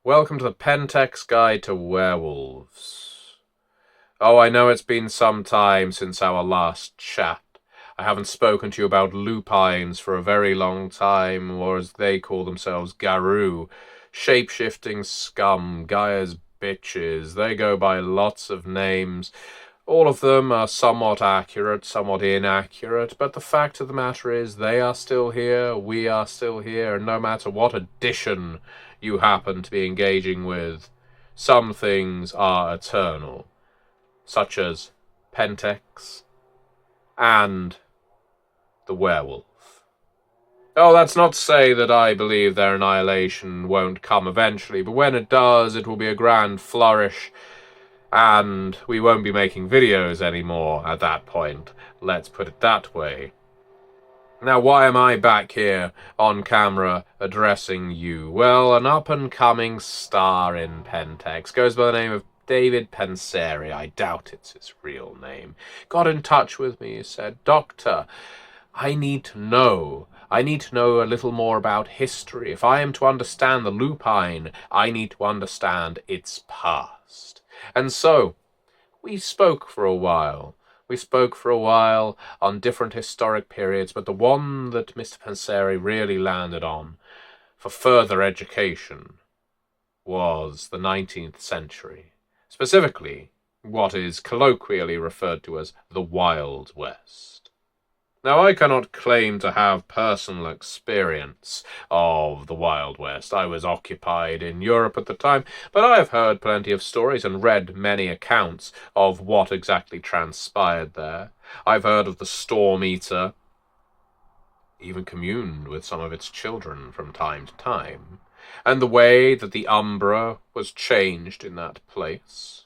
Welcome to the Pentex Guide to Werewolves. Oh, I know it's been some time since our last chat. I haven't spoken to you about lupines for a very long time, or as they call themselves, Garou. Shape-shifting scum, Gaia's bitches. They go by lots of names. All of them are somewhat accurate, somewhat inaccurate, but the fact of the matter is they are still here, we are still here, and no matter what edition you happen to be engaging with, some things are eternal, such as Pentex and the werewolf. Oh, that's not to say that I believe their annihilation won't come eventually, but when it does, it will be a grand flourish, and we won't be making videos anymore at that point. Let's put it that way. Now, why am I back here on camera addressing you? Well, an up-and-coming star in Pentex goes by the name of David Penseri. I doubt it's his real name. Got in touch with me, said, "Doctor, I need to know a little more about history. If I am to understand the lupine, I need to understand its past." And so, we spoke for a while. We spoke for a while on different historic periods, but the one that Mr. Penseri really landed on for further education was the 19th century. Specifically, what is colloquially referred to as the Wild West. Now, I cannot claim to have personal experience of the Wild West. I was occupied in Europe at the time, but I have heard plenty of stories and read many accounts of what exactly transpired there. I've heard of the Storm Eater, even communed with some of its children from time to time, and the way that the Umbra was changed in that place.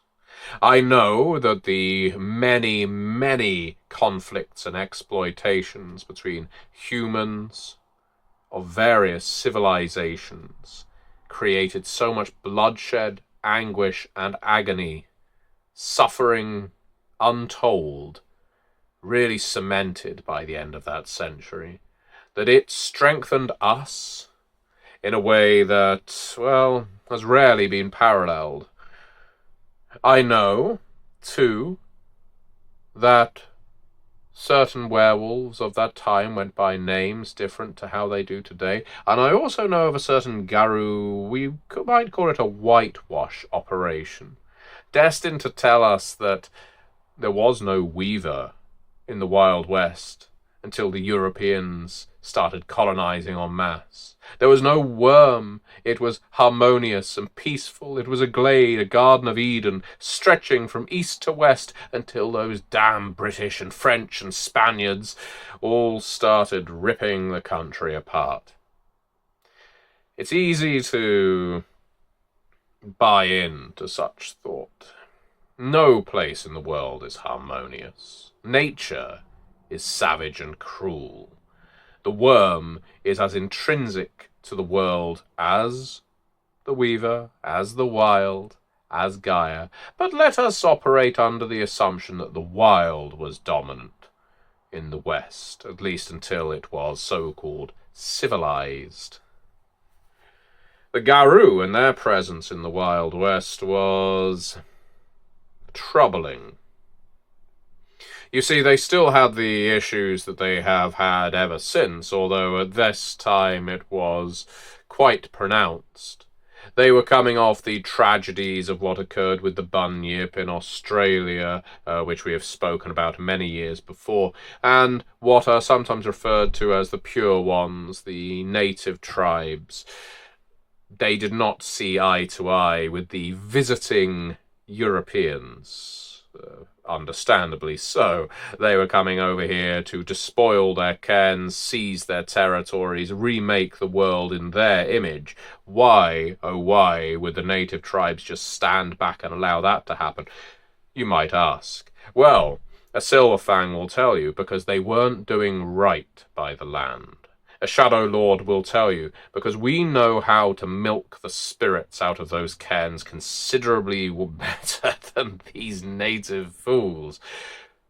I know that the many, many conflicts and exploitations between humans of various civilizations created so much bloodshed, anguish, and agony, suffering untold, really cemented by the end of that century, that it strengthened us in a way that, well, has rarely been paralleled. I know, too, that certain werewolves of that time went by names different to how they do today, and I also know of a certain Garou, we might call it a whitewash operation, destined to tell us that there was no weaver in the Wild West until the Europeans started colonizing en masse. There was no worm. It was harmonious and peaceful. It was a glade, a Garden of Eden, stretching from east to west until those damn British and French and Spaniards all started ripping the country apart. It's easy to buy into such thought. No place in the world is harmonious. Nature is savage and cruel. The worm is as intrinsic to the world as the weaver, as the wild, as Gaia. But let us operate under the assumption that the wild was dominant in the West, at least until it was so-called civilized. The Garou and their presence in the Wild West was troubling. You see, they still had the issues that they have had ever since, although at this time it was quite pronounced. They were coming off the tragedies of what occurred with the bunyip in Australia, which we have spoken about many years before, and what are sometimes referred to as the pure ones, the native tribes. They did not see eye to eye with the visiting Europeans. Understandably so. They were coming over here to despoil their cairns, seize their territories, remake the world in their image. Why, oh why, would the native tribes just stand back and allow that to happen? You might ask. Well, a Silverfang will tell you, because they weren't doing right by the land. A Shadow Lord will tell you, because we know how to milk the spirits out of those cairns considerably better than these native fools.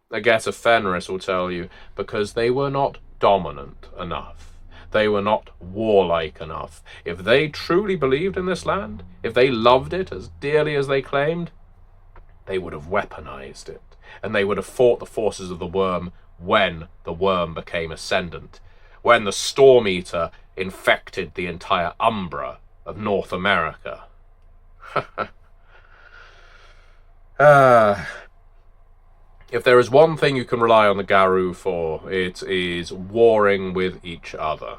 A Get of Fenris will tell you, because they were not dominant enough. they were not warlike enough. If they truly believed in this land, if they loved it as dearly as they claimed, they would have weaponized it, and they would have fought the forces of the worm when the worm became ascendant, when the Storm Eater infected the entire umbra of North America. If there is one thing you can rely on the Garou for, it is warring with each other.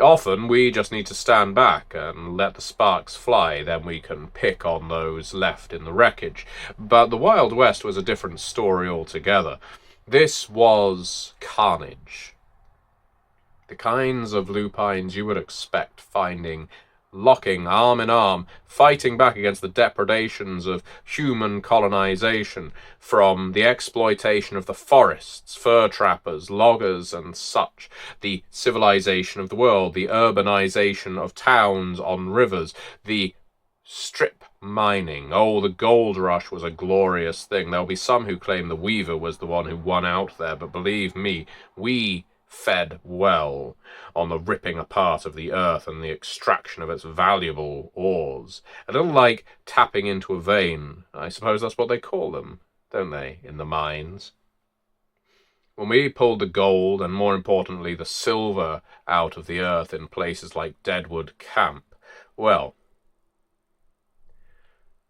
Often we just need to stand back and let the sparks fly, then we can pick on those left in the wreckage. But the Wild West was a different story altogether. This was carnage. The kinds of lupines you would expect finding locking arm in arm, fighting back against the depredations of human colonization, from the exploitation of the forests, fur trappers, loggers, and such, the civilization of the world, the urbanization of towns on rivers, the strip mining. Oh, the gold rush was a glorious thing. There'll be some who claim the Weaver was the one who won out there, but believe me, we fed well on the ripping apart of the earth and the extraction of its valuable ores. A little like tapping into a vein. I suppose that's what they call them, don't they, in the mines? When we pulled the gold, and more importantly the silver, out of the earth in places like Deadwood Camp, well,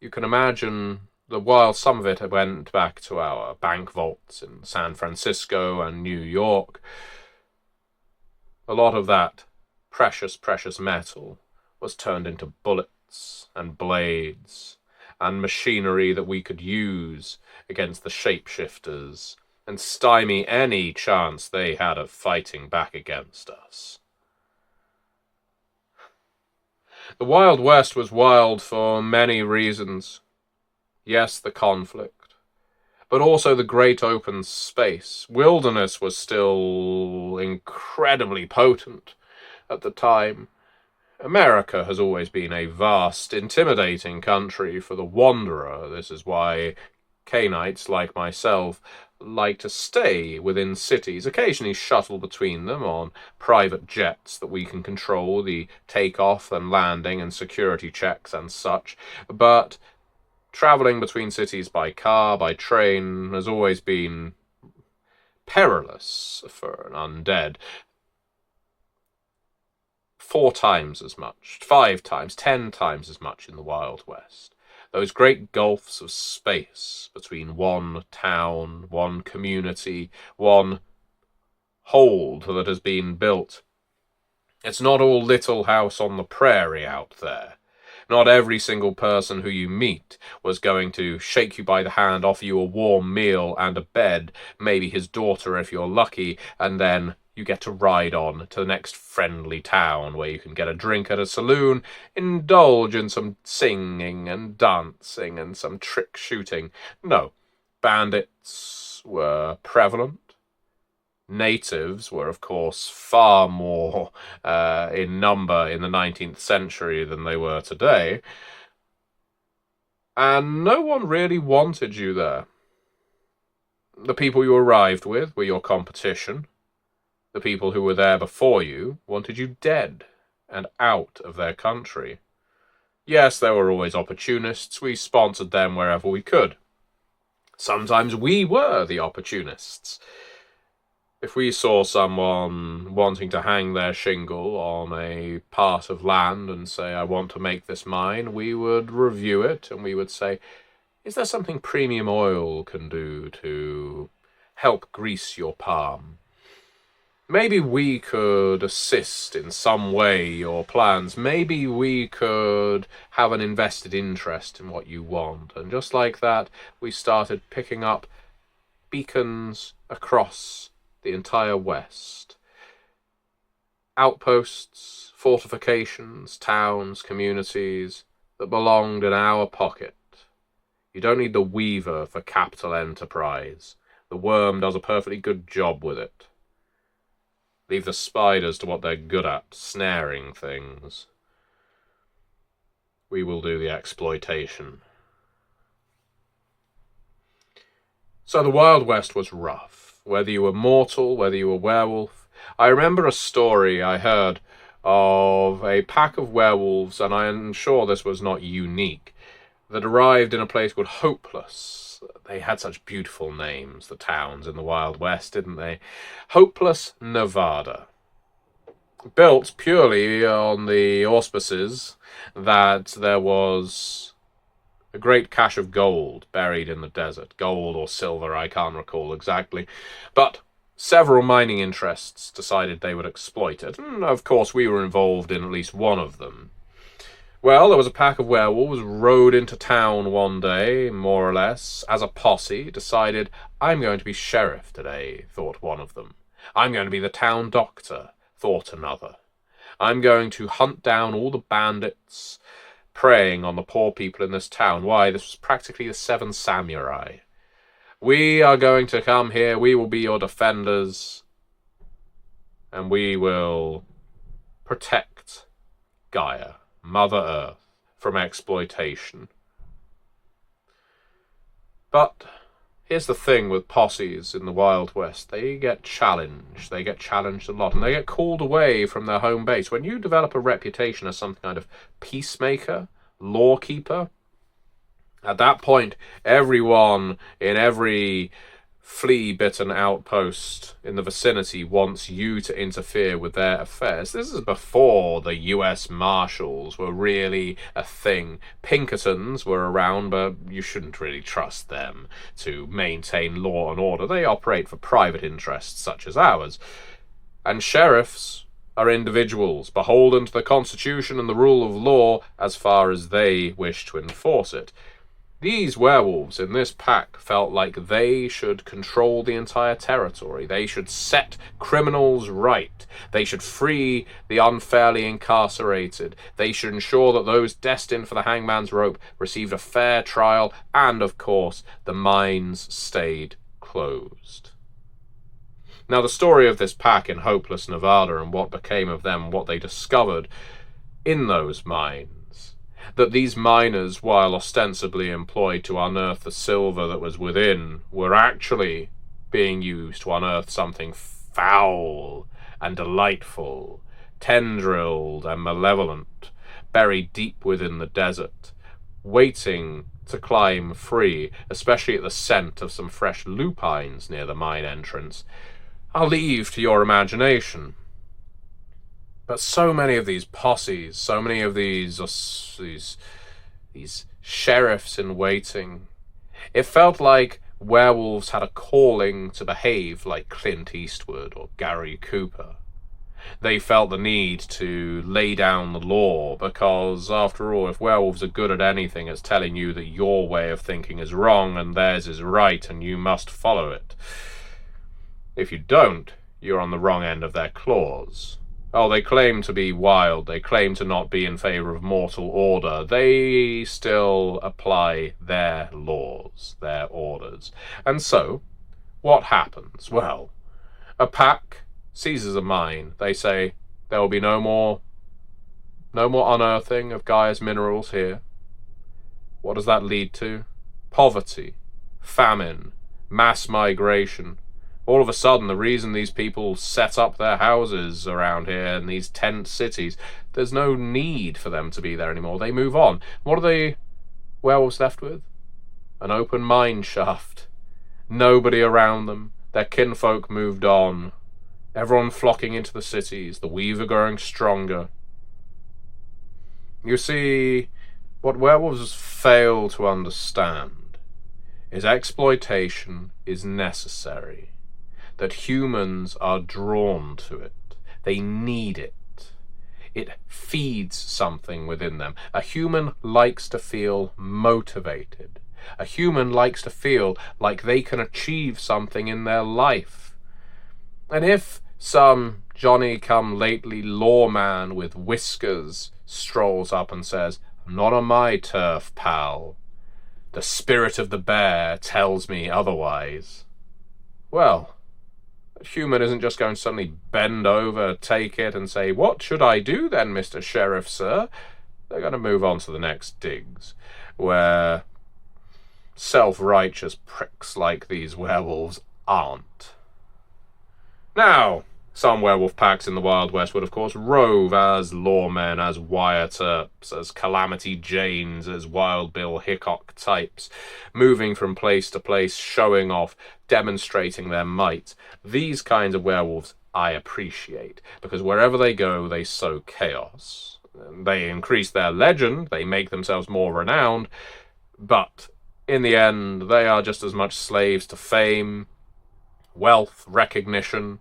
you can imagine that while some of it went back to our bank vaults in San Francisco and New York, a lot of that precious, precious metal was turned into bullets and blades and machinery that we could use against the shapeshifters and stymie any chance they had of fighting back against us. The Wild West was wild for many reasons. Yes, the conflict, but also the great open space. Wilderness was still incredibly potent at the time. America has always been a vast, intimidating country for the wanderer. This is why Canaanites like myself like to stay within cities, occasionally shuttle between them on private jets that we can control the takeoff and landing and security checks and such, but travelling between cities by car, by train, has always been perilous for an undead. 4 times as much, 5 times, 10 times as much in the Wild West. Those great gulfs of space between one town, one community, one hold that has been built. It's not all Little House on the Prairie out there. Not every single person who you meet was going to shake you by the hand, offer you a warm meal and a bed, maybe his daughter if you're lucky, and then you get to ride on to the next friendly town where you can get a drink at a saloon, indulge in some singing and dancing and some trick shooting. No, bandits were prevalent. Natives were, of course, far more in number in the 19th century than they were today. And no one really wanted you there. The people you arrived with were your competition. The people who were there before you wanted you dead and out of their country. Yes, there were always opportunists. We sponsored them wherever we could. Sometimes we were the opportunists. If we saw someone wanting to hang their shingle on a part of land and say, I want to make this mine, we would review it and we would say, is there something premium oil can do to help grease your palm? Maybe we could assist in some way your plans. Maybe we could have an invested interest in what you want. And just like that, we started picking up beacons across the entire West. Outposts, fortifications, towns, communities that belonged in our pocket. You don't need the Weaver for capital enterprise. The worm does a perfectly good job with it. Leave the spiders to what they're good at, snaring things. We will do the exploitation. So the Wild West was rough. Whether you were mortal, whether you were werewolf, I remember a story I heard of a pack of werewolves, and I am sure this was not unique, that arrived in a place called Hopeless. They had such beautiful names, the towns in the Wild West, didn't they? Hopeless, Nevada. Built purely on the auspices that there was a great cache of gold buried in the desert. Gold or silver, I can't recall exactly. But several mining interests decided they would exploit it, and of course we were involved in at least one of them. Well, there was a pack of werewolves rode into town one day, more or less, as a posse, decided, I'm going to be sheriff today, thought one of them. I'm going to be the town doctor, thought another. I'm going to hunt down all the bandits preying on the poor people in this town. Why, this was practically the Seven Samurai. We are going to come here, we will be your defenders, and we will protect Gaia, Mother Earth, from exploitation. But here's the thing with posses in the Wild West. They get challenged. They get challenged a lot, and they get called away from their home base. When you develop a reputation as some kind of peacemaker, lawkeeper, at that point, everyone in every flea-bitten outpost in the vicinity wants you to interfere with their affairs. This is before the US Marshals were really a thing. Pinkertons were around, but you shouldn't really trust them to maintain law and order. They operate for private interests such as ours. And sheriffs are individuals, beholden to the Constitution and the rule of law as far as they wish to enforce it. These werewolves in this pack felt like they should control the entire territory. They should set criminals right. They should free the unfairly incarcerated. They should ensure that those destined for the hangman's rope received a fair trial, and, of course, the mines stayed closed. Now, the story of this pack in Hopeless, Nevada, and what became of them, what they discovered in those mines, that these miners, while ostensibly employed to unearth the silver that was within, were actually being used to unearth something foul and delightful, tendrilled and malevolent, buried deep within the desert, waiting to climb free, especially at the scent of some fresh lupines near the mine entrance. I'll leave to your imagination. But so many of these posses, so many of these sheriffs in waiting, it felt like werewolves had a calling to behave like Clint Eastwood or Gary Cooper. They felt the need to lay down the law because, after all, if werewolves are good at anything, it's telling you that your way of thinking is wrong and theirs is right and you must follow it. If you don't, you're on the wrong end of their claws. Oh, they claim to be wild, they claim to not be in favour of mortal order. They still apply their laws, their orders. And so, what happens? Well, a pack seizes a mine. They say, there will be no more unearthing of Gaia's minerals here. What does that lead to? Poverty, famine, mass migration. All of a sudden, the reason these people set up their houses around here in these tent cities, there's no need for them to be there anymore. They move on. What are the werewolves left with? An open mine shaft. Nobody around them. Their kinfolk moved on. Everyone flocking into the cities. The weaver growing stronger. You see, what werewolves fail to understand is exploitation is necessary. That humans are drawn to it. They need it. It feeds something within them. A human likes to feel motivated. A human likes to feel like they can achieve something in their life. And if some Johnny-come-lately lawman with whiskers strolls up and says, "Not on my turf, pal. The spirit of the bear tells me otherwise," well, a human isn't just going to suddenly bend over, take it, and say, "What should I do then, Mr. Sheriff, sir?" They're going to move on to the next digs, where self-righteous pricks like these werewolves aren't. Now, Some werewolf packs in the Wild West would, of course, rove as lawmen, as Wyatt Earps, as Calamity Janes, as Wild Bill Hickok types, moving from place to place, showing off, demonstrating their might. These kinds of werewolves I appreciate, because wherever they go, they sow chaos. They increase their legend, they make themselves more renowned, but in the end, they are just as much slaves to fame, wealth, recognition,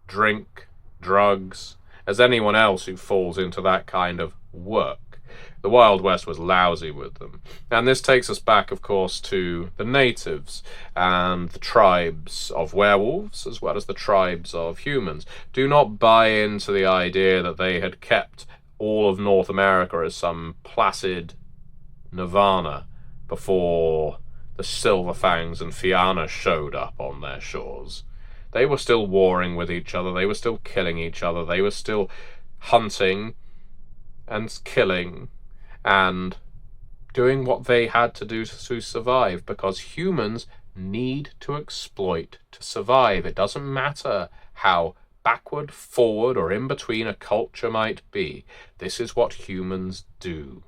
drink, drugs, as anyone else who falls into that kind of work. The Wild West was lousy with them. And this takes us back, of course, to the natives and the tribes of werewolves, as well as the tribes of humans. Do not buy into the idea that they had kept all of North America as some placid nirvana before the Silver Fangs and Fianna showed up on their shores. They were still warring with each other, they were still killing each other, they were still hunting and killing and doing what they had to do to survive, because humans need to exploit to survive. It doesn't matter how backward, forward, or in between a culture might be. This is what humans do.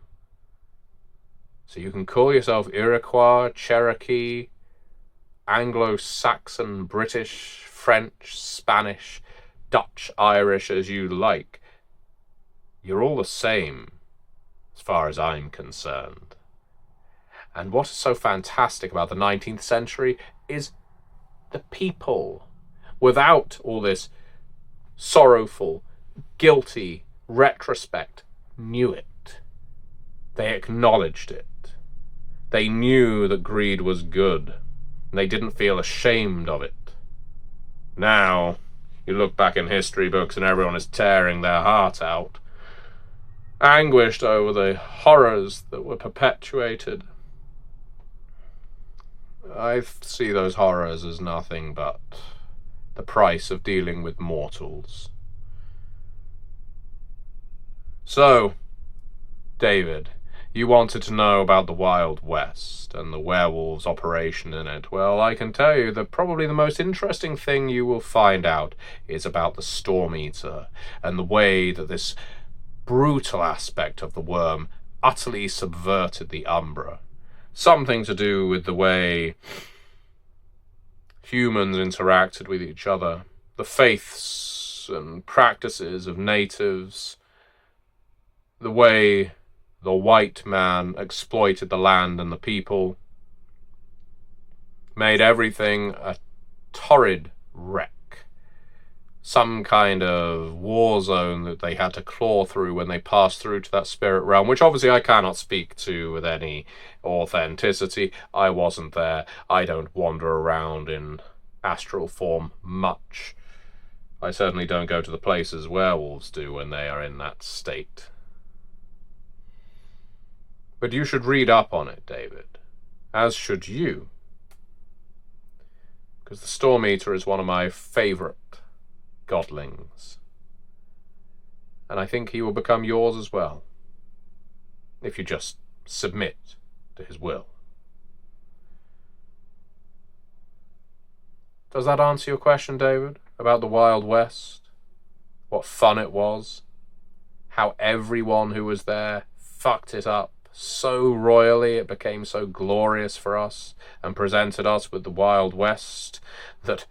So you can call yourself Iroquois, Cherokee, Anglo-Saxon, British, French, Spanish, Dutch, Irish, as you like. You're all the same, as far as I'm concerned. And what is so fantastic about the 19th century is the people, without all this sorrowful, guilty retrospect, knew it. They acknowledged it. They knew that greed was good, and they didn't feel ashamed of it. Now, you look back in history books and everyone is tearing their heart out, anguished over the horrors that were perpetuated. I see those horrors as nothing but the price of dealing with mortals. So, David, you wanted to know about the Wild West and the werewolves' operation in it. Well, I can tell you that probably the most interesting thing you will find out is about the Storm Eater and the way that this brutal aspect of the worm utterly subverted the Umbra. Something to do with the way humans interacted with each other, the faiths and practices of natives, the way the white man exploited the land and the people, made everything a torrid wreck, some kind of war zone that they had to claw through when they passed through to that spirit realm, which obviously I cannot speak to with any authenticity. I wasn't there. I don't wander around in astral form much. I certainly don't go to the places werewolves do when they are in that state. But you should read up on it, David, as should you, because the Storm Eater is one of my favourite godlings, and I think he will become yours as well, if you just submit to his will. Does that answer your question, David, about the Wild West? What fun it was? How everyone who was there fucked it up so royally, it became so glorious for us and presented us with the Wild West that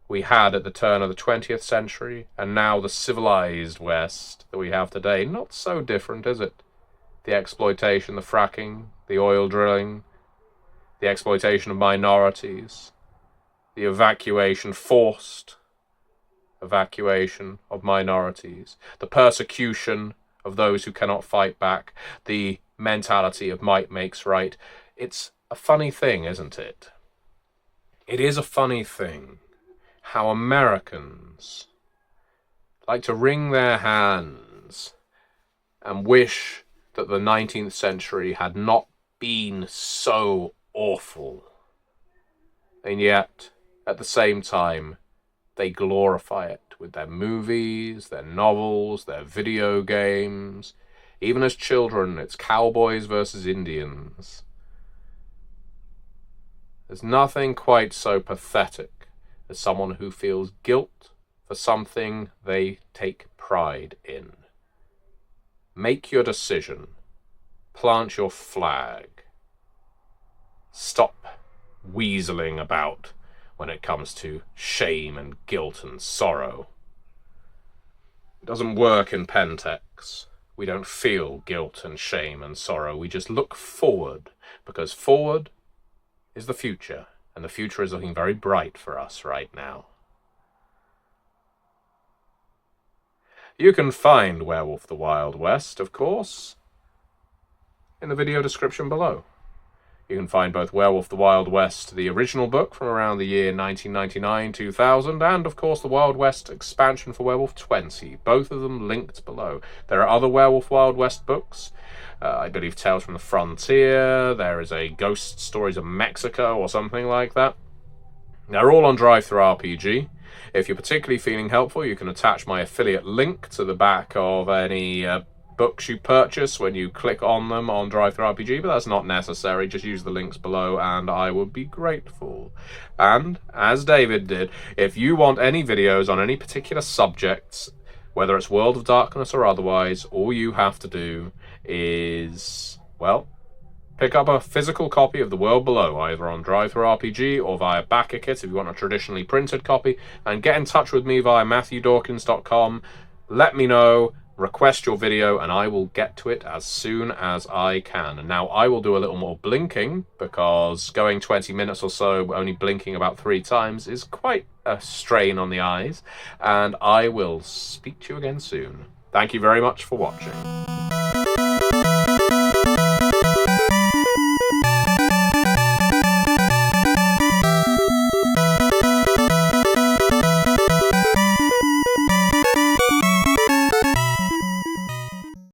we had at the turn of the 20th century, and now the civilized West that we have today. Not so different, is it? The exploitation, the fracking, the oil drilling, the exploitation of minorities, the evacuation, forced evacuation of minorities, the persecution of those who cannot fight back, the mentality of might makes right. It's a funny thing, isn't it? It is a funny thing how Americans like to wring their hands and wish that the 19th century had not been so awful. And yet, at the same time, they glorify it with their movies, their novels, their video games. Even as children, it's cowboys versus Indians. There's nothing quite so pathetic as someone who feels guilt for something they take pride in. Make your decision. Plant your flag. Stop weaseling about when it comes to shame and guilt and sorrow. It doesn't work in Pentex. We don't feel guilt and shame and sorrow. We just look forward, because forward is the future, and the future is looking very bright for us right now. You can find Werewolf the Wild West, of course, in the video description below. You can find both Werewolf the Wild West, the original book from around the year 1999-2000, and of course the Wild West expansion for Werewolf 20, both of them linked below. There are other Werewolf Wild West books, I believe Tales from the Frontier, there is a Ghost Stories of Mexico or something like that. They're all on DriveThruRPG. If you're particularly feeling helpful, you can attach my affiliate link to the back of any books you purchase when you click on them on DriveThruRPG, but that's not necessary. Just use the links below and I would be grateful. And, as David did, if you want any videos on any particular subjects, whether it's World of Darkness or otherwise, all you have to do is, well, pick up a physical copy of The World Below, either on DriveThruRPG or via BackerKit if you want a traditionally printed copy, and get in touch with me via MatthewDawkins.com. Let me know, request your video, and I will get to it as soon as I can. And now I will do a little more blinking, because going 20 minutes or so only blinking about 3 times is quite a strain on the eyes, and I will speak to you again soon. Thank you very much for watching.